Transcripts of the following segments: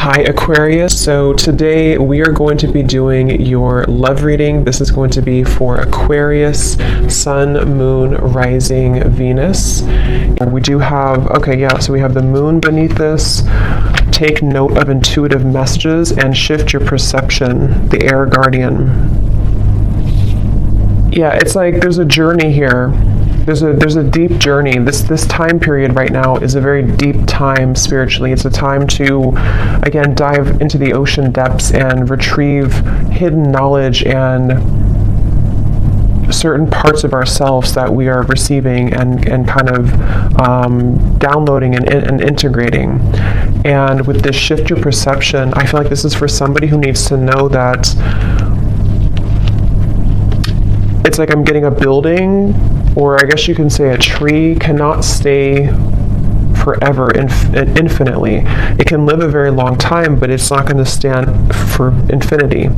Hi Aquarius, so today we are going to be doing your love reading. This is going to be for Aquarius, Sun, Moon, Rising, Venus. We do have, so we have the moon beneath this. Take note of intuitive messages and shift your perception, the air guardian. Yeah, it's like there's a journey here. There's a deep journey. This time period right now is a very deep time spiritually. It's a time to, again, dive into the ocean depths and retrieve hidden knowledge and certain parts of ourselves that we are receiving and kind of downloading and integrating. And with this shift your perception, I feel like this is for somebody who needs to know that it's like I'm getting a building, or I guess you can say a tree cannot stay forever, infinitely. It can live a very long time, but it's not going to stand for infinity.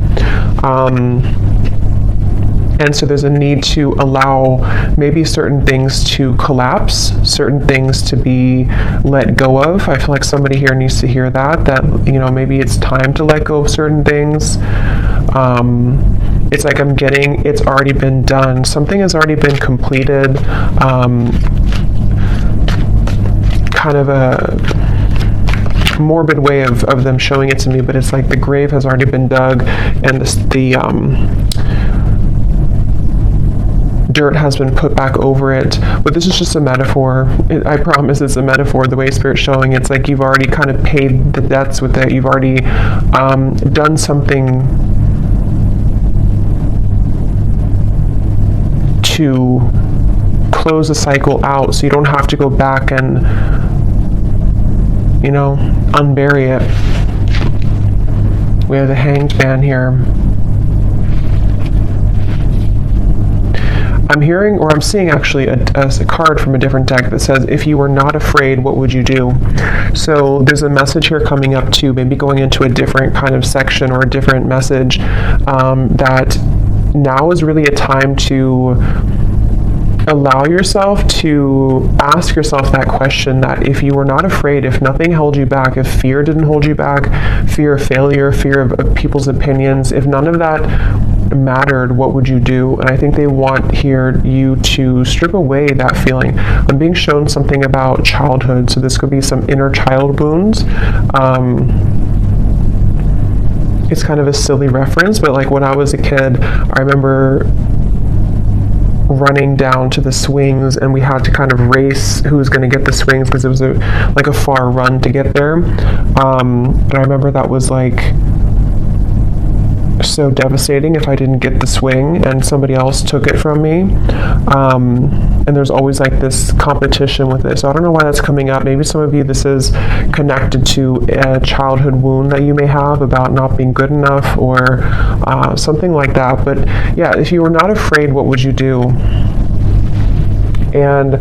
And so there's a need to allow maybe certain things to collapse, certain things to be let go of. I feel like somebody here needs to hear that, maybe it's time to let go of certain things. It's like it's already been done. Something has already been completed. Kind of a morbid way of them showing it to me, but it's like the grave has already been dug and the dirt has been put back over it. But this is just a metaphor. I promise it's a metaphor. The way Spirit's showing, it's like you've already kind of paid the debts with it. You've already done something to close the cycle out, so you don't have to go back and unbury it. We have the Hanged Man here. I'm hearing, or I'm seeing actually a card from a different deck that says, if you were not afraid, what would you do? So there's a message here coming up too, maybe going into a different kind of section or a different message, that now is really a time to allow yourself to ask yourself that question, that if you were not afraid, if nothing held you back, if fear didn't hold you back, fear of failure, fear of people's opinions, if none of that mattered, what would you do? And I think they want here you to strip away that feeling. I'm being shown something about childhood, so this could be some inner child wounds. It's kind of a silly reference, but like when I was a kid, I remember running down to the swings, and we had to kind of race who was going to get the swings because it was like a far run to get there. And I remember that was like so devastating if I didn't get the swing and somebody else took it from me. And there's always like this competition with it. So I don't know why that's coming up. Maybe some of you, this is connected to a childhood wound that you may have about not being good enough or something like that. But yeah, if you were not afraid, what would you do? And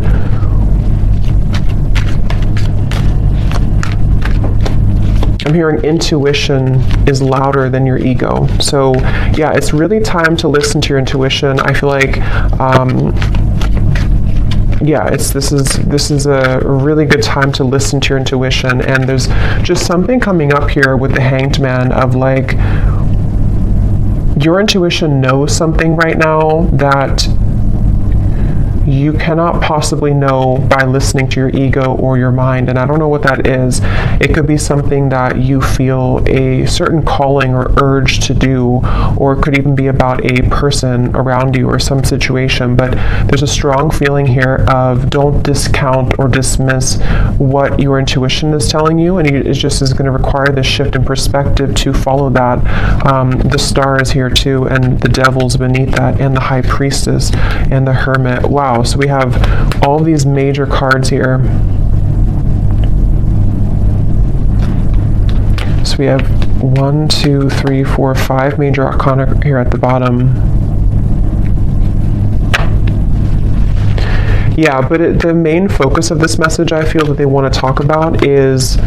I'm hearing intuition is louder than your ego. So yeah, it's really time to listen to your intuition. I feel like this is a really good time to listen to your intuition. And there's just something coming up here with the Hanged Man of like, your intuition knows something right now that you cannot possibly know by listening to your ego or your mind. And I don't know what that is. It could be something that you feel a certain calling or urge to do, or it could even be about a person around you or some situation. But there's a strong feeling here of don't discount or dismiss what your intuition is telling you, and it just is going to require this shift in perspective to follow that. The Star is here too, and the Devil's beneath that, and the High Priestess and the Hermit. Wow. So we have all these major cards here. So we have 1, 2, 3, 4, 5 major arcana here at the bottom. Yeah, but the main focus of this message I feel that they want to talk about is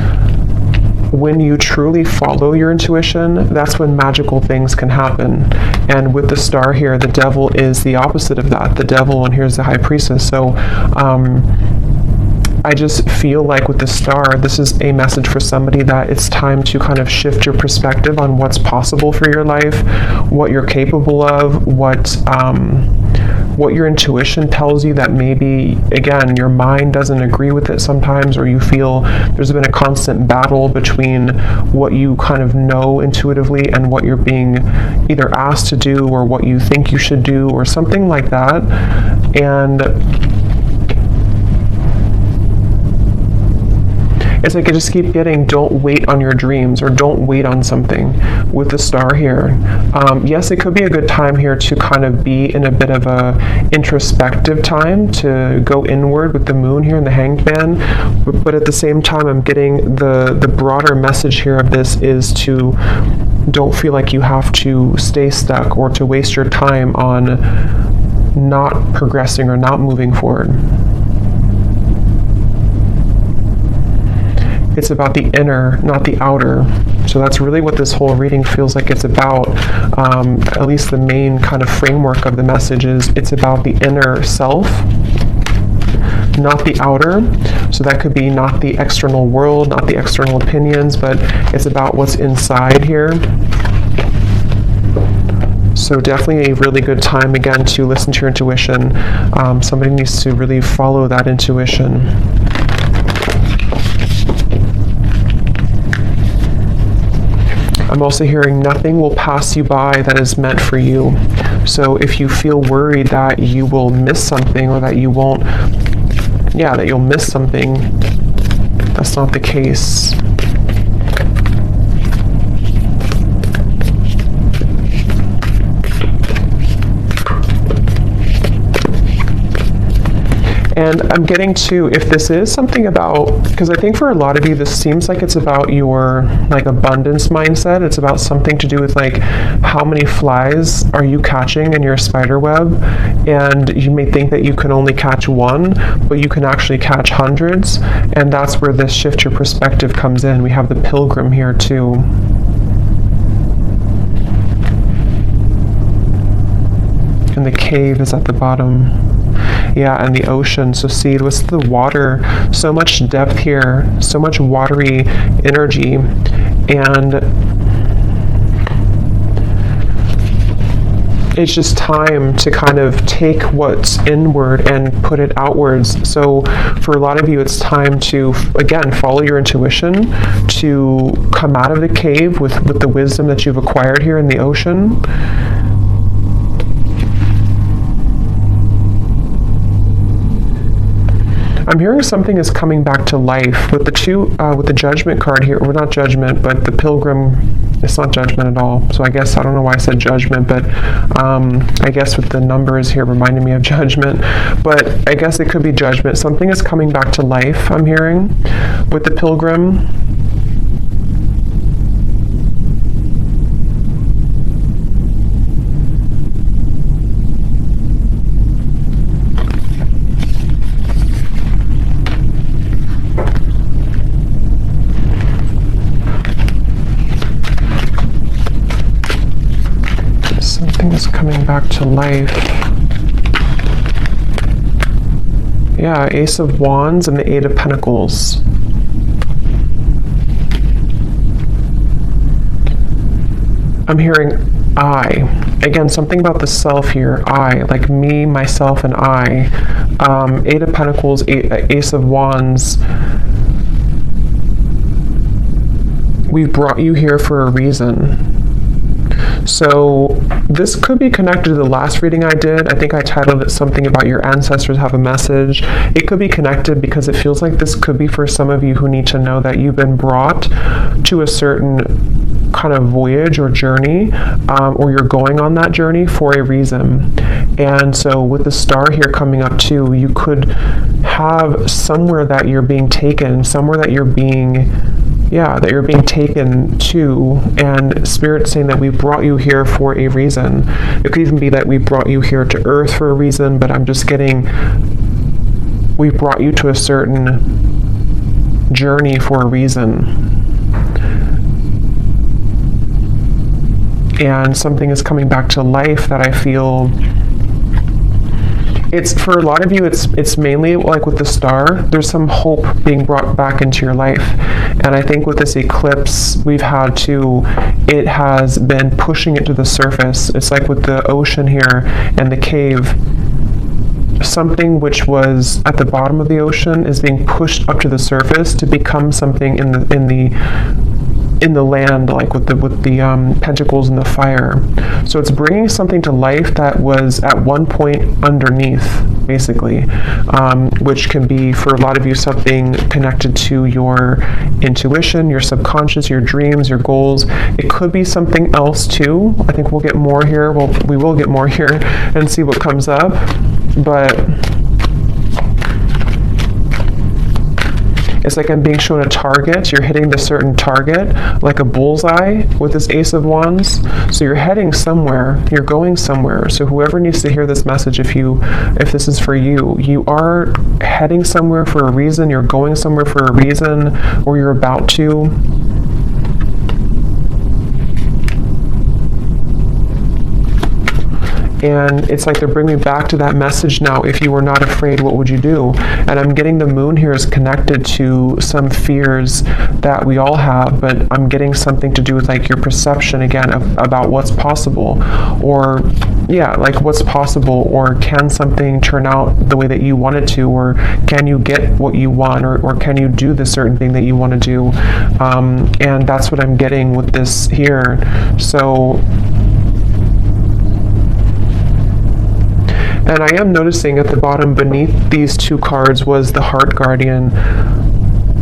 when you truly follow your intuition, that's when magical things can happen. And with the Star here, the Devil is the opposite of that. The Devil, and here's the High Priestess. So I just feel like with the star, this is a message for somebody that it's time to kind of shift your perspective on what's possible for your life, what you're capable of, what your intuition tells you that maybe, again, your mind doesn't agree with it sometimes, or you feel there's been a constant battle between what you kind of know intuitively and what you're being either asked to do or what you think you should do or something like that. And it's like I just keep getting, don't wait on your dreams, or don't wait on something with the star here. Yes, it could be a good time here to kind of be in a bit of a introspective time, to go inward with the moon here and the Hanged Man. But at the same time, I'm getting the broader message here of this is to don't feel like you have to stay stuck or to waste your time on not progressing or not moving forward. It's about the inner, not the outer. So that's really what this whole reading feels like it's about. At least the main kind of framework of the message is it's about the inner self, not the outer. So that could be not the external world, not the external opinions, but it's about what's inside here. So definitely a really good time, again, to listen to your intuition. Somebody needs to really follow that intuition. I'm also hearing nothing will pass you by that is meant for you. So if you feel worried that you will miss something, or that you won't, that you'll miss something, that's not the case. And I'm getting to, if this is something about, because I think for a lot of you, this seems like it's about your like abundance mindset. It's about something to do with like how many flies are you catching in your spider web, and you may think that you can only catch one, but you can actually catch hundreds, and that's where this shift your perspective comes in. We have the Pilgrim here too. And the cave is at the bottom. Yeah, and the ocean. So see, with the water, so much depth here, so much watery energy, and it's just time to kind of take what's inward and put it outwards. So for a lot of you, it's time to, again, follow your intuition, to come out of the cave with the wisdom that you've acquired here in the ocean. I'm hearing something is coming back to life with the with the Judgment card here, or not Judgment, but the Pilgrim. It's not Judgment at all. So I guess, I don't know why I said Judgment, but I guess with the numbers here reminding me of Judgment, but I guess it could be Judgment. Something is coming back to life, I'm hearing, with the Pilgrim. Is coming back to life. Yeah, Ace of Wands and the Eight of Pentacles. I'm hearing I. Again, something about the self here. I, like me, myself, and I. Eight of Pentacles, Ace of Wands. We brought you here for a reason. So this could be connected to the last reading I did. I think I titled it something about your ancestors have a message. It could be connected because it feels like this could be for some of you who need to know that you've been brought to a certain kind of voyage or journey, or you're going on that journey for a reason. And so with the star here coming up too, you could have somewhere that you're being taken, somewhere that you're being taken to, and Spirit saying that we brought you here for a reason. It could even be that we brought you here to Earth for a reason, but I'm just getting, we brought you to a certain journey for a reason. And something is coming back to life that I feel it's for a lot of you, it's mainly like with the star, there's some hope being brought back into your life. And I think with this eclipse we've had to, it has been pushing it to the surface. It's like with the ocean here and the cave, something which was at the bottom of the ocean is being pushed up to the surface to become something in the land, like with the pentacles and the fire. So it's bringing something to life that was at one point underneath, basically, which can be for a lot of you something connected to your intuition, your subconscious, your dreams, your goals. It could be something else too. I think we'll get more here. Well, we will get more here and see what comes up. But it's like I'm being shown a target. You're hitting the certain target, like a bullseye with this Ace of Wands. So you're heading somewhere. You're going somewhere. So whoever needs to hear this message, if this is for you, you are heading somewhere for a reason. You're going somewhere for a reason, or you're about to. And it's like they're bringing me back to that message now. If you were not afraid, what would you do? And I'm getting the moon here is connected to some fears that we all have, but I'm getting something to do with like your perception again about what's possible, or yeah, like what's possible, or can something turn out the way that you want it to, or can you get what you want, or can you do the certain thing that you want to do? And that's what I'm getting with this here. So, and I am noticing at the bottom beneath these two cards was the Heart Guardian,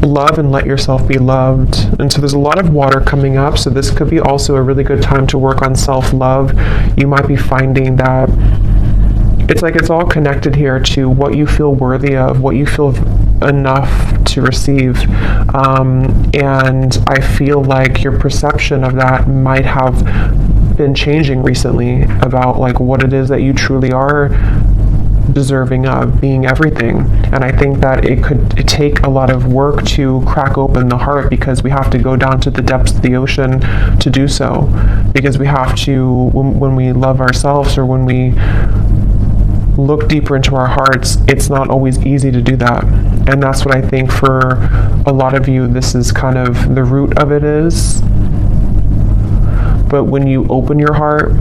love and let yourself be loved. And so there's a lot of water coming up, so this could be also a really good time to work on self-love. You might be finding that it's like it's all connected here to what you feel worthy of, what you feel enough to receive. And I feel like your perception of that might have been changing recently about like what it is that you truly are deserving of, being everything. And I think that it take a lot of work to crack open the heart, because we have to go down to the depths of the ocean to do so, because we have to, when we love ourselves, or when we look deeper into our hearts, it's not always easy to do that. And that's what I think for a lot of you, this is kind of the root of it is. But when you open your heart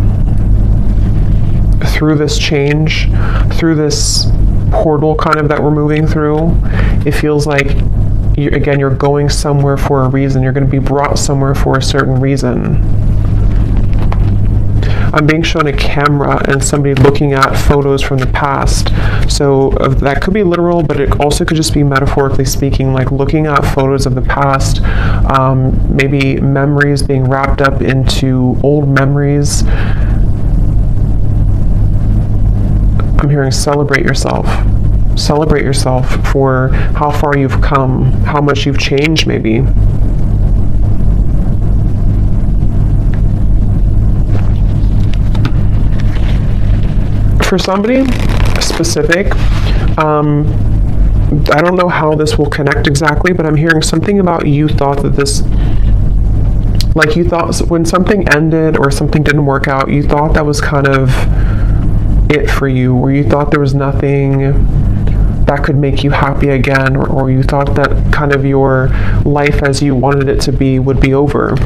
through this change, through this portal kind of that we're moving through, it feels like, you're going somewhere for a reason. You're going to be brought somewhere for a certain reason. I'm being shown a camera and somebody looking at photos from the past. So that could be literal, but it also could just be metaphorically speaking, like looking at photos of the past, maybe memories being wrapped up into old memories. I'm hearing celebrate yourself. Celebrate yourself for how far you've come, how much you've changed maybe. For somebody specific, I don't know how this will connect exactly, but I'm hearing something about you thought that this, like you thought when something ended or something didn't work out, you thought that was kind of it for you, or you thought there was nothing that could make you happy again, or you thought that kind of your life as you wanted it to be would be over.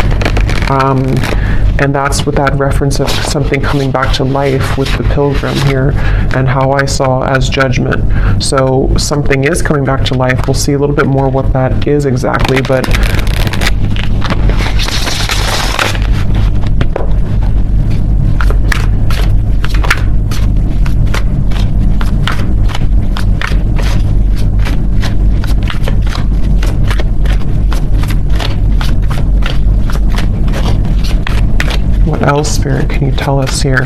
And that's with that reference of something coming back to life with the Pilgrim here, and how I saw as judgment. So something is coming back to life. We'll see a little bit more what that is exactly, but what else, Spirit, can you tell us here?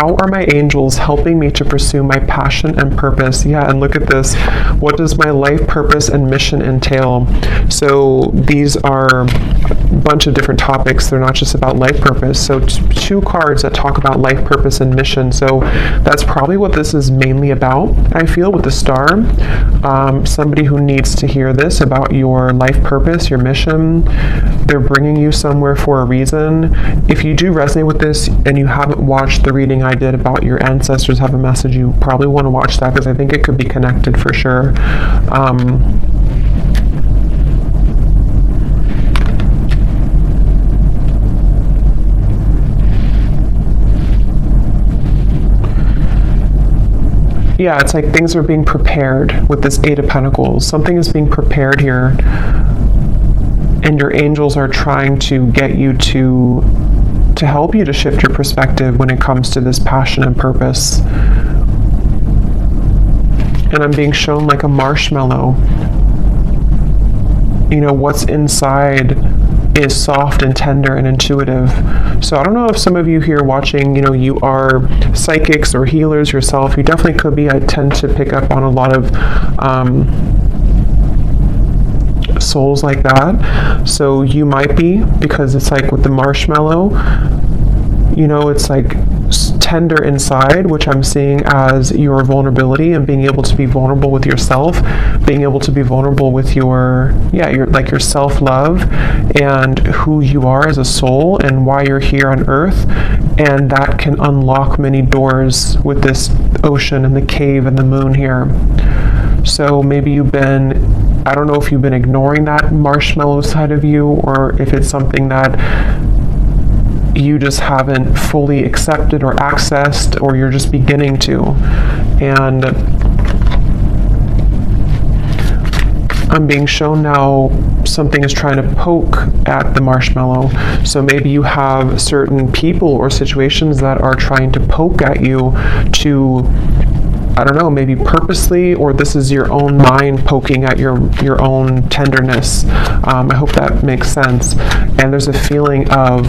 how are my angels helping me to pursue my passion and purpose? Yeah, and look at this. What does my life purpose and mission entail? So these are a bunch of different topics. They're not just about life purpose. So two cards that talk about life purpose and mission. So that's probably what this is mainly about, I feel, with the star. Somebody who needs to hear this about your life purpose, your mission. They're bringing you somewhere for a reason. If you do resonate with this and you haven't watched the reading I did about your ancestors have a message, you probably want to watch that, because I think it could be connected for sure. Yeah, it's like things are being prepared with this Eight of Pentacles. Something is being prepared here, and your angels are trying to get you to help you to shift your perspective when it comes to this passion and purpose. And I'm being shown like a marshmallow. You know, what's inside is soft and tender and intuitive. So I don't know if some of you here watching, you know, you are psychics or healers yourself. You definitely could be. I tend to pick up on a lot of souls like that. So you might be, because it's like with the marshmallow, you know, it's like tender inside, which I'm seeing as your vulnerability and being able to be vulnerable with yourself, being able to be vulnerable with your self-love and who you are as a soul and why you're here on earth. And that can unlock many doors with this ocean and the cave and the moon here. So maybe you've been, I don't know if you've been ignoring that marshmallow side of you, or if it's something that you just haven't fully accepted or accessed, or you're just beginning to. And I'm being shown now something is trying to poke at the marshmallow. So maybe you have certain people or situations that are trying to poke at you to, I don't know, maybe purposely, or this is your own mind poking at your own tenderness. I hope that makes sense. And there's a feeling of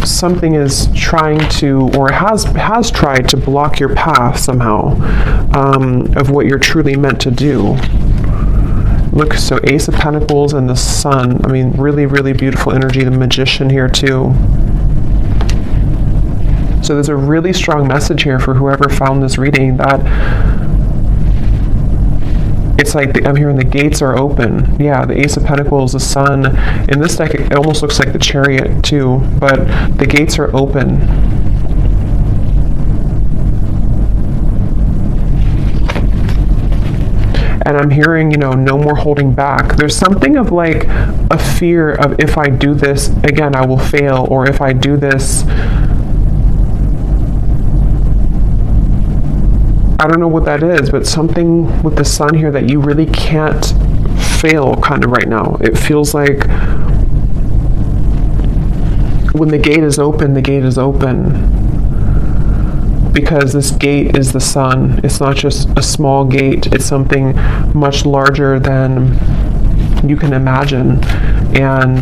something is trying to, or has tried to block your path somehow, of what you're truly meant to do. Look, so Ace of Pentacles and the Sun. I mean, really, really beautiful energy. The Magician here too. So there's a really strong message here for whoever found this reading, that it's like I'm hearing the gates are open. Yeah, the Ace of Pentacles, the Sun. In this deck, it almost looks like the Chariot too, but the gates are open. And I'm hearing, you know, no more holding back. There's something of like a fear of, if I do this, again, I will fail, or if I do this, I don't know what that is, but something with the Sun here that you really can't fail kind of right now. It feels like when the gate is open, the gate is open. Because this gate is the Sun. It's not just a small gate. It's something much larger than you can imagine. And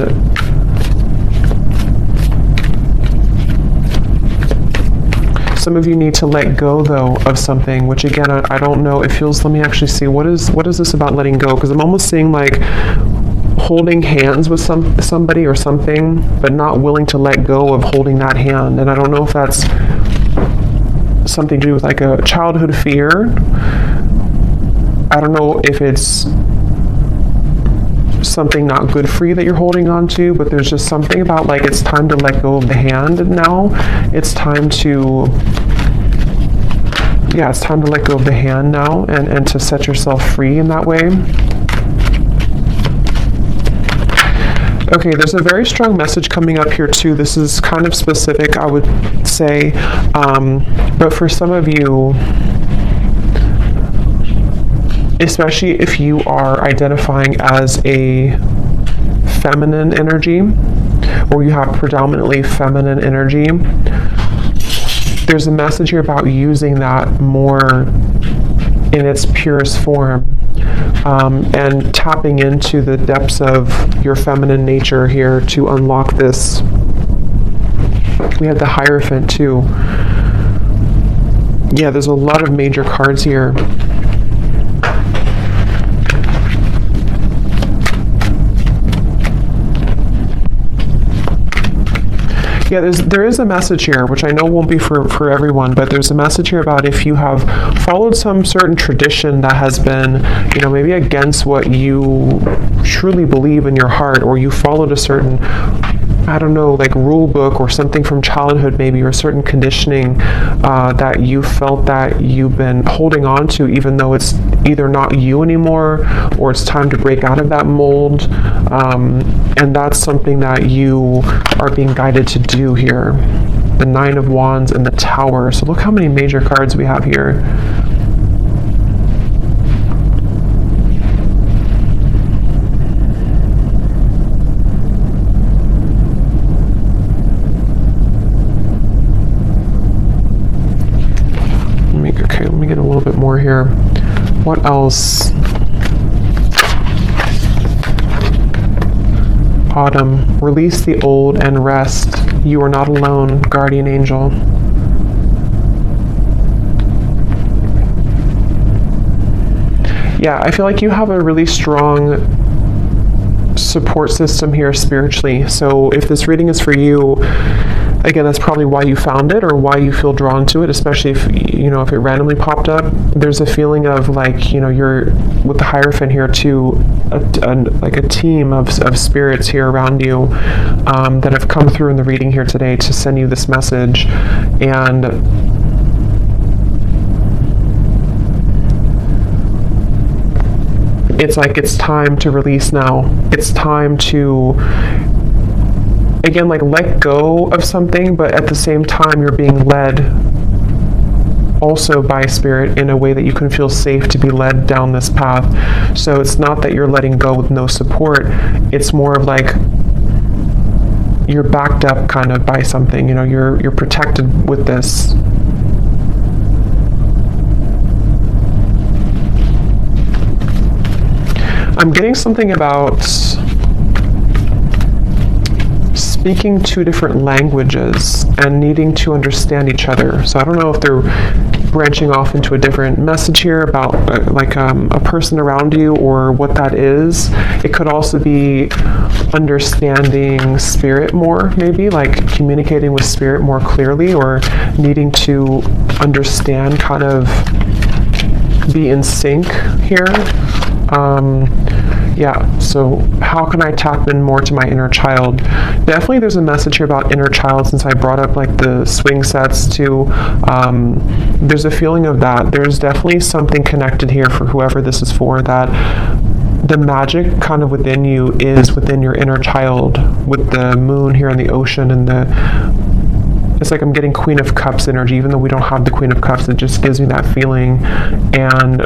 some of you need to let go, though, of something, which again, I don't know. It feels, let me actually see, what is this about letting go? Because I'm almost seeing like holding hands with somebody or something, but not willing to let go of holding that hand. And I don't know if that's something to do with like a childhood fear. I don't know if it's something not good for you that you're holding on to, but there's just something about like it's time to let go of the hand now. It's time to, yeah, it's time to let go of the hand now and to set yourself free in that way. Okay, there's a very strong message coming up here too. This is kind of specific, I would say, but for some of you, especially if you are identifying as a feminine energy, or you have predominantly feminine energy, there's a message here about using that more in its purest form, and tapping into the depths of your feminine nature here to unlock this We have the Hierophant too. Yeah, there's a lot of major cards here. Yeah, there is a message here, which I know won't be for everyone, but there's a message here about if you have followed some certain tradition that has been, you know, maybe against what you truly believe in your heart, or you followed a certain, I don't know, like rule book or something from childhood maybe, or certain conditioning that you felt that you've been holding on to, even though it's either not you anymore or it's time to break out of that mold. And that's something that you are being guided to do here. The Nine of Wands and the Tower. So look how many major cards we have here. Let me get a little bit more here. What else? Autumn. Release the old and rest. You are not alone, guardian angel. Yeah, I feel like you have a really strong support system here spiritually. So if this reading is for you, again, that's probably why you found it or why you feel drawn to it, especially if, you know, if it randomly popped up. There's a feeling of like, you know, you're with the Hierophant here too, like a team of spirits here around you that have come through in the reading here today to send you this message. And it's like, it's time to release now. It's time to, again, like let go of something, but at the same time you're being led also by spirit in a way that you can feel safe to be led down this path. So it's not that you're letting go with no support, it's more of like you're backed up kind of by something, you know, you're protected with this. I'm getting something about speaking two different languages and needing to understand each other. So I don't know if they're branching off into a different message here about a person around you or what that is. It could also be understanding spirit more, maybe like communicating with spirit more clearly, or needing to understand, kind of be in sync here. Yeah, so how can I tap in more to my inner child? Definitely there's a message here about inner child, since I brought up like the swing sets too. There's a feeling of that. There's definitely something connected here for whoever this is for, that the magic kind of within you is within your inner child, with the moon here in the ocean, and it's like I'm getting Queen of Cups energy, even though we don't have the Queen of Cups. It just gives me that feeling. And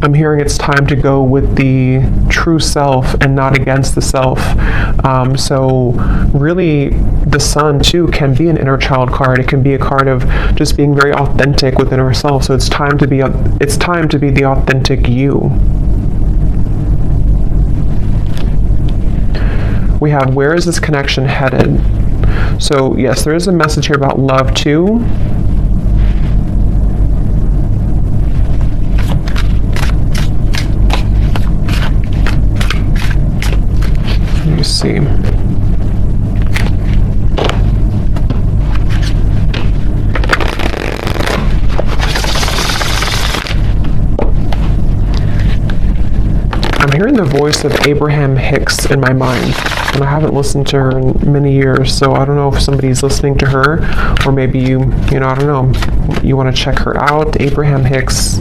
I'm hearing it's time to go with the true self and not against the self. So really, the Sun too can be an inner child card. It can be a card of just being very authentic within ourselves. So it's time to be the authentic you. We have, where is this connection headed? So yes, there is a message here about love too. Let me see. I'm hearing the voice of Abraham Hicks in my mind, and I haven't listened to her in many years, so I don't know if somebody's listening to her, or maybe you know, I don't know, you want to check her out. Abraham Hicks,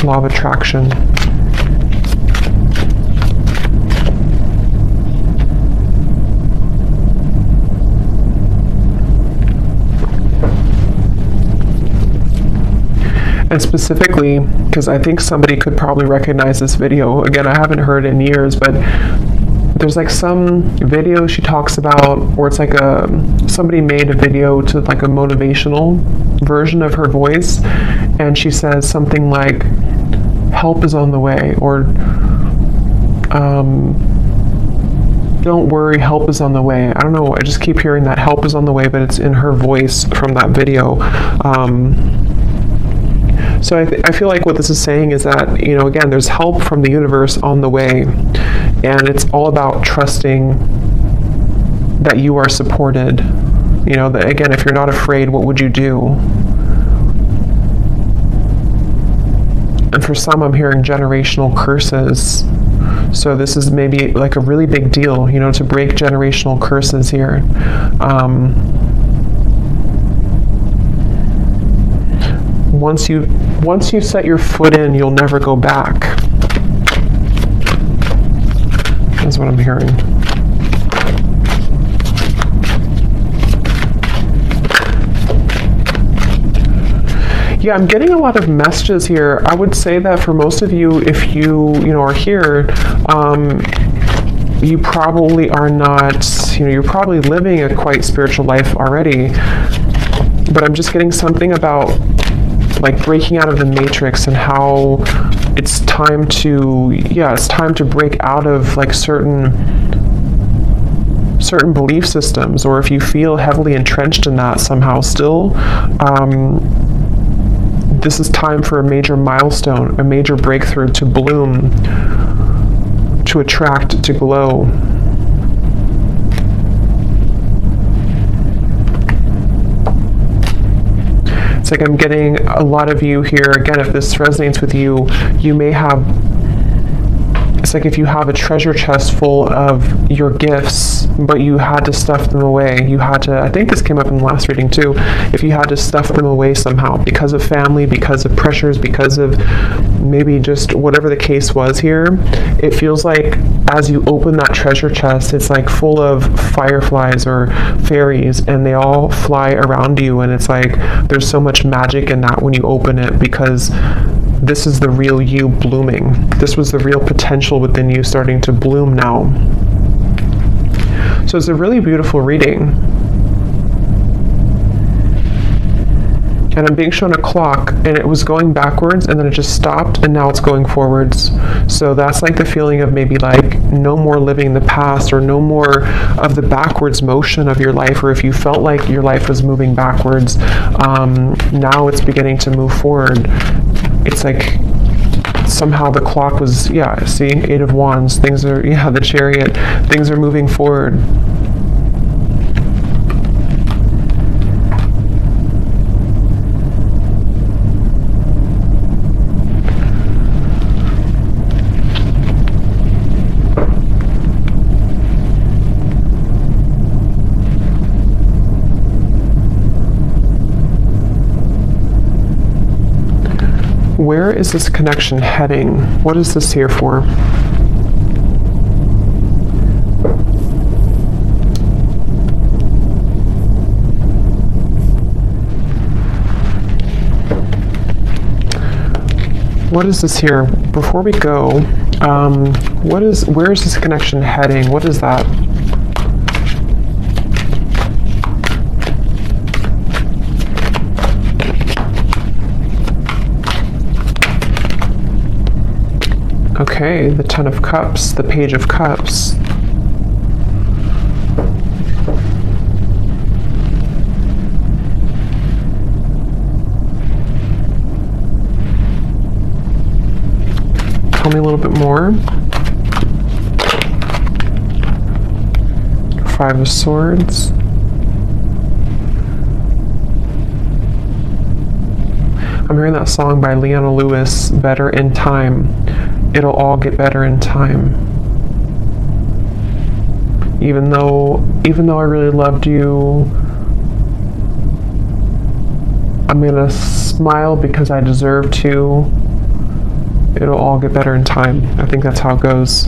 Law of Attraction. And specifically, because I think somebody could probably recognize this video. Again, I haven't heard it in years, but there's like some video she talks about, or it's like somebody made a video to like a motivational version of her voice, and she says something like, help is on the way, or don't worry, help is on the way. I don't know, I just keep hearing that help is on the way, but it's in her voice from that video. So I feel like what this is saying is that, you know, again, there's help from the universe on the way, and it's all about trusting that you are supported. You know, that, again, if you're not afraid, what would you do? And for some, I'm hearing generational curses. So this is maybe like a really big deal, you know, to break generational curses here. Once you set your foot in, you'll never go back. That's what I'm hearing. Yeah, I'm getting a lot of messages here. I would say that for most of you, if you know, are here, you probably are not, you know, you're probably living a quite spiritual life already. But I'm just getting something about like breaking out of the matrix and how it's time to, yeah, it's time to break out of like certain belief systems, or if you feel heavily entrenched in that somehow still, this is time for a major milestone, a major breakthrough to bloom, to attract, to glow. It's like I'm getting a lot of you here, again, if this resonates with you, you may have, it's like if you have a treasure chest full of your gifts, but you had to stuff them away. You had to, I think this came up in the last reading too, if you had to stuff them away somehow because of family, because of pressures, because of maybe just whatever the case was here, it feels like as you open that treasure chest, it's like full of fireflies or fairies, and they all fly around you, and it's like there's so much magic in that when you open it, because this is the real you blooming. This was the real potential within you starting to bloom now. So it's a really beautiful reading. And I'm being shown a clock, and it was going backwards, and then it just stopped, and now it's going forwards. So that's like the feeling of maybe like no more living in the past, or no more of the backwards motion of your life, or if you felt like your life was moving backwards, now it's beginning to move forward. It's like somehow the clock was, yeah, see, 8 of Wands, things are, yeah, the Chariot, things are moving forward. Where is this connection heading? What is this here for? What is this here? Before we go, where is this connection heading? What is that? Okay, the 10 of Cups, the Page of Cups. Tell me a little bit more. 5 of Swords. I'm hearing that song by Leona Lewis, Better in Time. It'll all get better in time. Even though I really loved you, I'm gonna smile because I deserve to. It'll all get better in time. I think that's how it goes.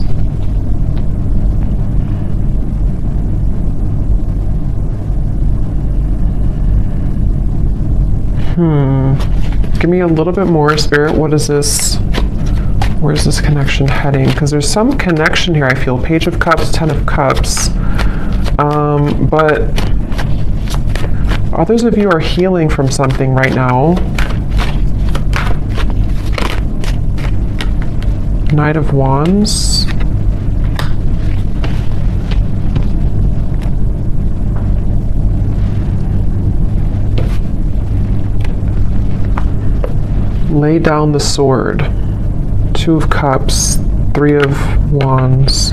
Give me a little bit more, Spirit. What is this? Where's this connection heading? Because there's some connection here, I feel. Page of Cups, 10 of Cups. But others of you are healing from something right now. Knight of Wands. Lay down the sword. 2 of Cups, 3 of Wands.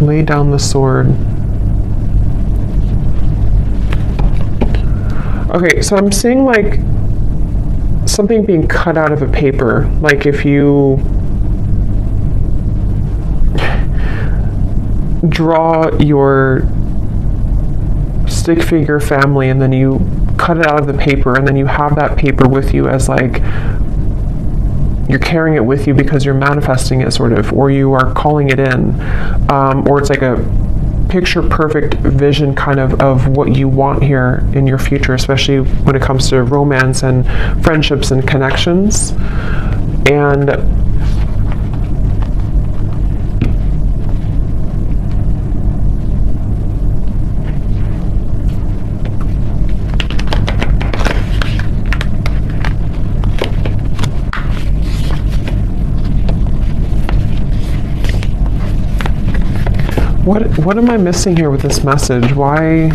Lay down the sword. Okay, so I'm seeing like something being cut out of a paper. Like if you draw your stick figure family and then you cut it out of the paper and then you have that paper with you as like you're carrying it with you because you're manifesting it sort of, or you are calling it in, or it's like a picture perfect vision kind of what you want here in your future, especially when it comes to romance and friendships and connections. And what am I missing here with this message? Why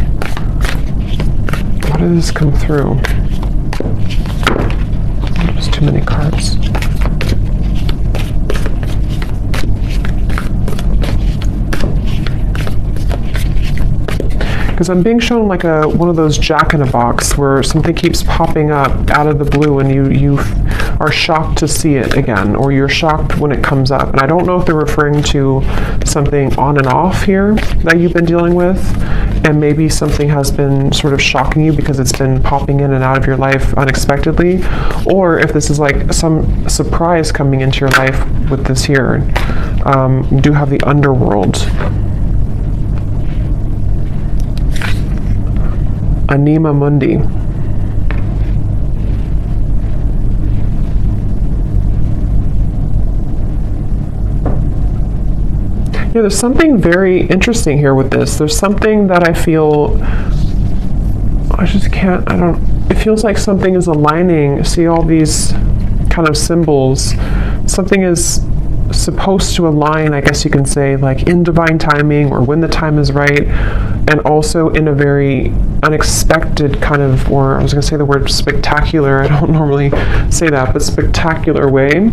did this come through? There's too many cards. Because I'm being shown like one of those jack-in-a-box where something keeps popping up out of the blue and you are shocked to see it again, or you're shocked when it comes up. And I don't know if they're referring to something on and off here that you've been dealing with, and maybe something has been sort of shocking you because it's been popping in and out of your life unexpectedly, or if this is like some surprise coming into your life with this here. You do have the underworld. Anima Mundi. Yeah, there's something very interesting here with this. There's something that I feel, it feels like something is aligning. See all these kind of symbols. Something is supposed to align, I guess you can say, like in divine timing or when the time is right, and also in a very unexpected kind of, or I was going to say the word spectacular, I don't normally say that, but spectacular way.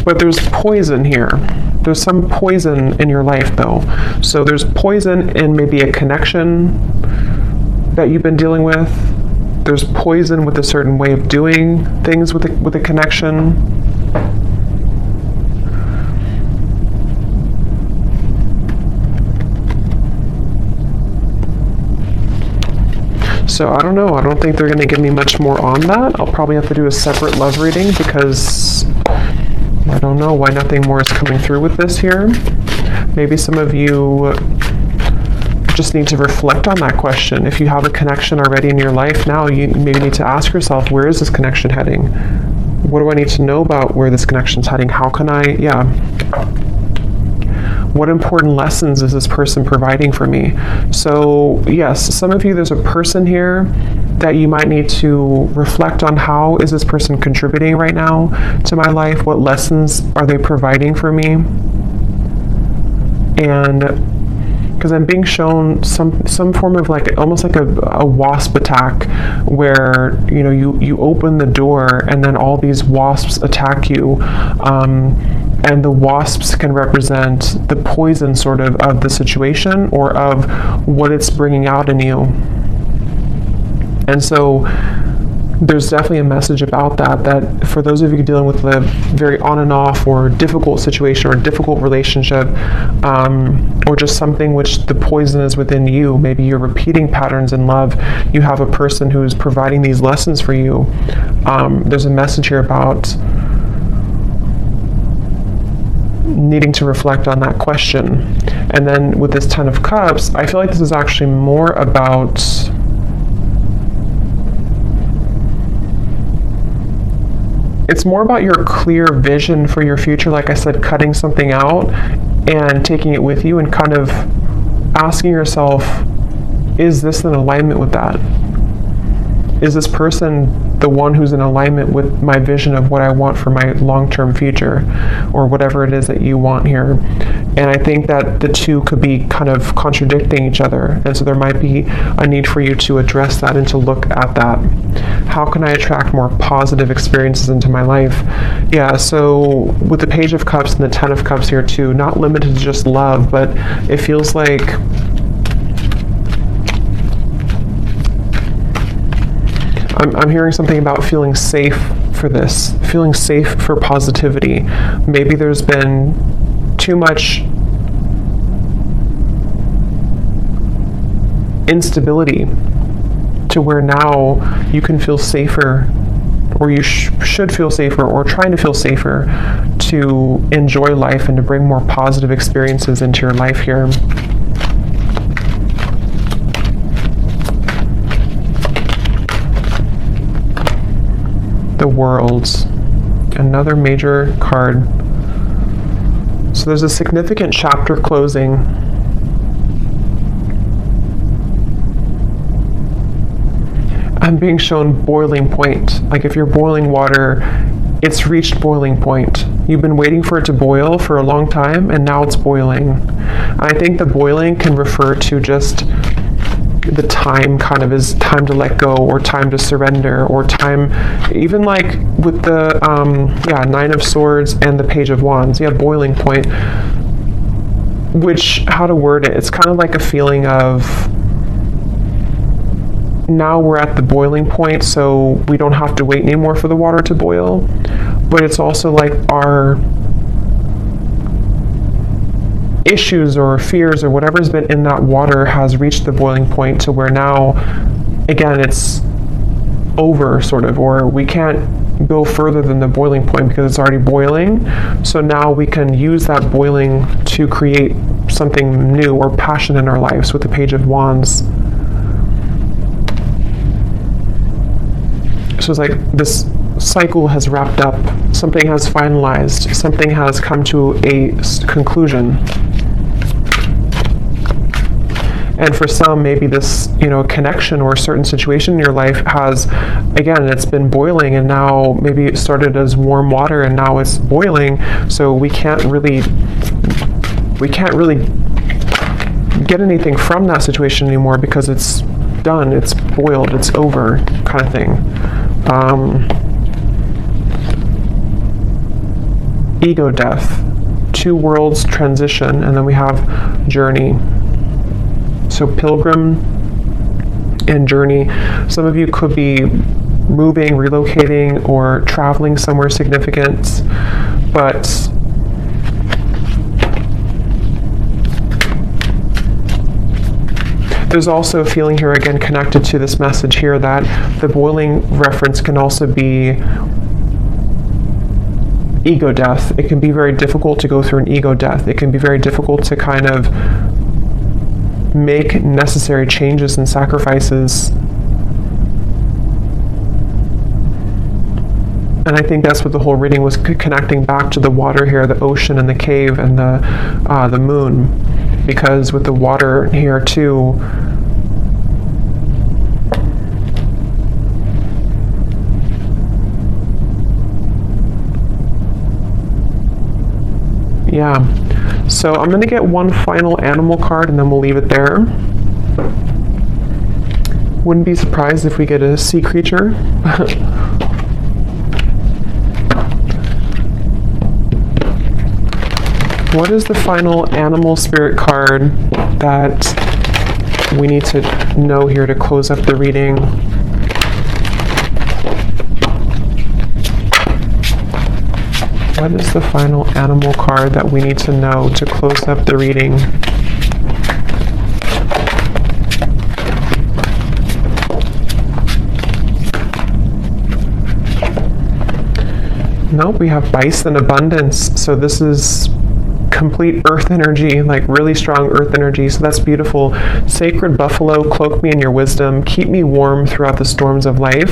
But there's poison here. There's some poison in your life though. So there's poison in maybe a connection that you've been dealing with. There's poison with a certain way of doing things with a connection. So I don't know. I don't think they're going to give me much more on that. I'll probably have to do a separate love reading because I don't know why nothing more is coming through with this here. Maybe some of you just need to reflect on that question. If you have a connection already in your life now, you maybe need to ask yourself, where is this connection heading? What do I need to know about where this connection is heading? How can what important lessons is this person providing for me? So yes, some of you, there's a person here that you might need to reflect on. How is this person contributing right now to my life? What lessons are they providing for me? And because I'm being shown some form of like almost like a wasp attack, where you open the door and then all these wasps attack you, and the wasps can represent the poison sort of the situation or of what it's bringing out in you. And so there's definitely a message about that for those of you dealing with a very on and off or difficult situation or difficult relationship, or just something which the poison is within you. Maybe you're repeating patterns in love. You have a person who's providing these lessons for you. There's a message here about needing to reflect on that question. And then with this 10 of Cups, I feel like this is actually more about your clear vision for your future. Like I said, cutting something out and taking it with you and kind of asking yourself, is this in alignment with that? Is this person the one who's in alignment with my vision of what I want for my long-term future, or whatever it is that you want here. And I think that the two could be kind of contradicting each other. And so there might be a need for you to address that and to look at that. How can I attract more positive experiences into my life? Yeah, so with the Page of Cups and the Ten of Cups here too, not limited to just love, but it feels like I'm hearing something about feeling safe for this, feeling safe for positivity. Maybe there's been too much instability to where now you can feel safer, or you should feel safer, or trying to feel safer to enjoy life and to bring more positive experiences into your life here. The World, another major card. So there's a significant chapter closing. I'm being shown boiling point. Like if you're boiling water, it's reached boiling point. You've been waiting for it to boil for a long time, and now it's boiling. I think the boiling can refer to just the time, kind of is time to let go, or time to surrender, or time, even like with the Nine of Swords and the Page of Wands, boiling point, which, how to word it, it's kind of like a feeling of now we're at the boiling point, so we don't have to wait anymore for the water to boil. But it's also like our issues or fears or whatever's been in that water has reached the boiling point, to where now, again, it's over, sort of, or we can't go further than the boiling point because it's already boiling. So now we can use that boiling to create something new or passion in our lives with the Page of Wands. So it's like this cycle has wrapped up, something has finalized, something has come to a conclusion. And for some, maybe this, connection or a certain situation in your life has, again, it's been boiling, and now maybe it started as warm water and now it's boiling. So we can't really get anything from that situation anymore because it's done, it's boiled, it's over, kind of thing. Ego death, two worlds transition, and then we have journey. So pilgrim and journey. Some of you could be moving, relocating, or traveling somewhere significant, but there's also a feeling here, again, connected to this message here, that the boiling reference can also be ego death. It can be very difficult to go through an ego death. It can be very difficult to kind of make necessary changes and sacrifices. And I think that's what the whole reading was, connecting back to the water here, the ocean and the cave and the moon. Because with the water here too, so I'm going to get one final animal card and then we'll leave it there. Wouldn't be surprised if we get a sea creature. What is the final animal spirit card that we need to know here to close up the reading? What is the final animal card that we need to know to close up the reading? Nope, we have bison abundance. So this is complete earth energy, like really strong earth energy. So that's beautiful. Sacred buffalo, cloak me in your wisdom. Keep me warm throughout the storms of life.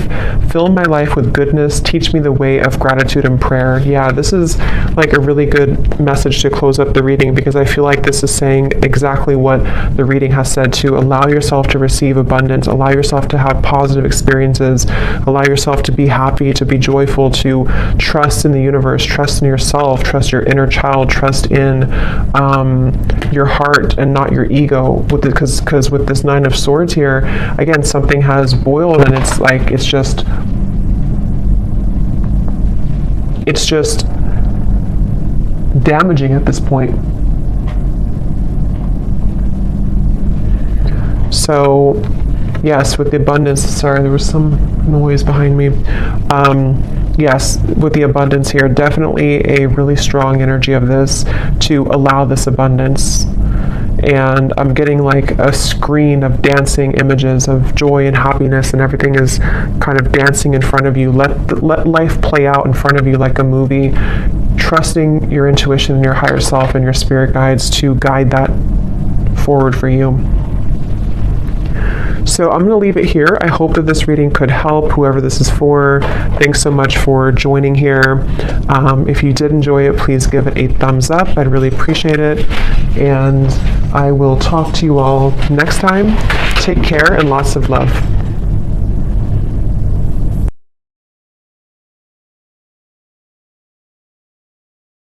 Fill my life with goodness. Teach me the way of gratitude and prayer. Yeah, this is like a really good message to close up the reading, because I feel like this is saying exactly what the reading has said, to allow yourself to receive abundance, allow yourself to have positive experiences, allow yourself to be happy, to be joyful, to trust in the universe, trust in yourself, trust your inner child, trust in your heart and not your ego. Because with this Nine of Swords here, again, something has boiled, and it's like, it's just damaging at this point. So yes, with the abundance, sorry, there was some noise behind me. Yes, with the abundance here, definitely a really strong energy of this, to allow this abundance. And I'm getting like a screen of dancing images of joy and happiness, and everything is kind of dancing in front of you. Let life play out in front of you like a movie, trusting your intuition and your higher self and your spirit guides to guide that forward for you. So I'm going to leave it here. I hope that this reading could help whoever this is for. Thanks so much for joining here. If you did enjoy it, please give it a thumbs up. I'd really appreciate it. And I will talk to you all next time. Take care and lots of love.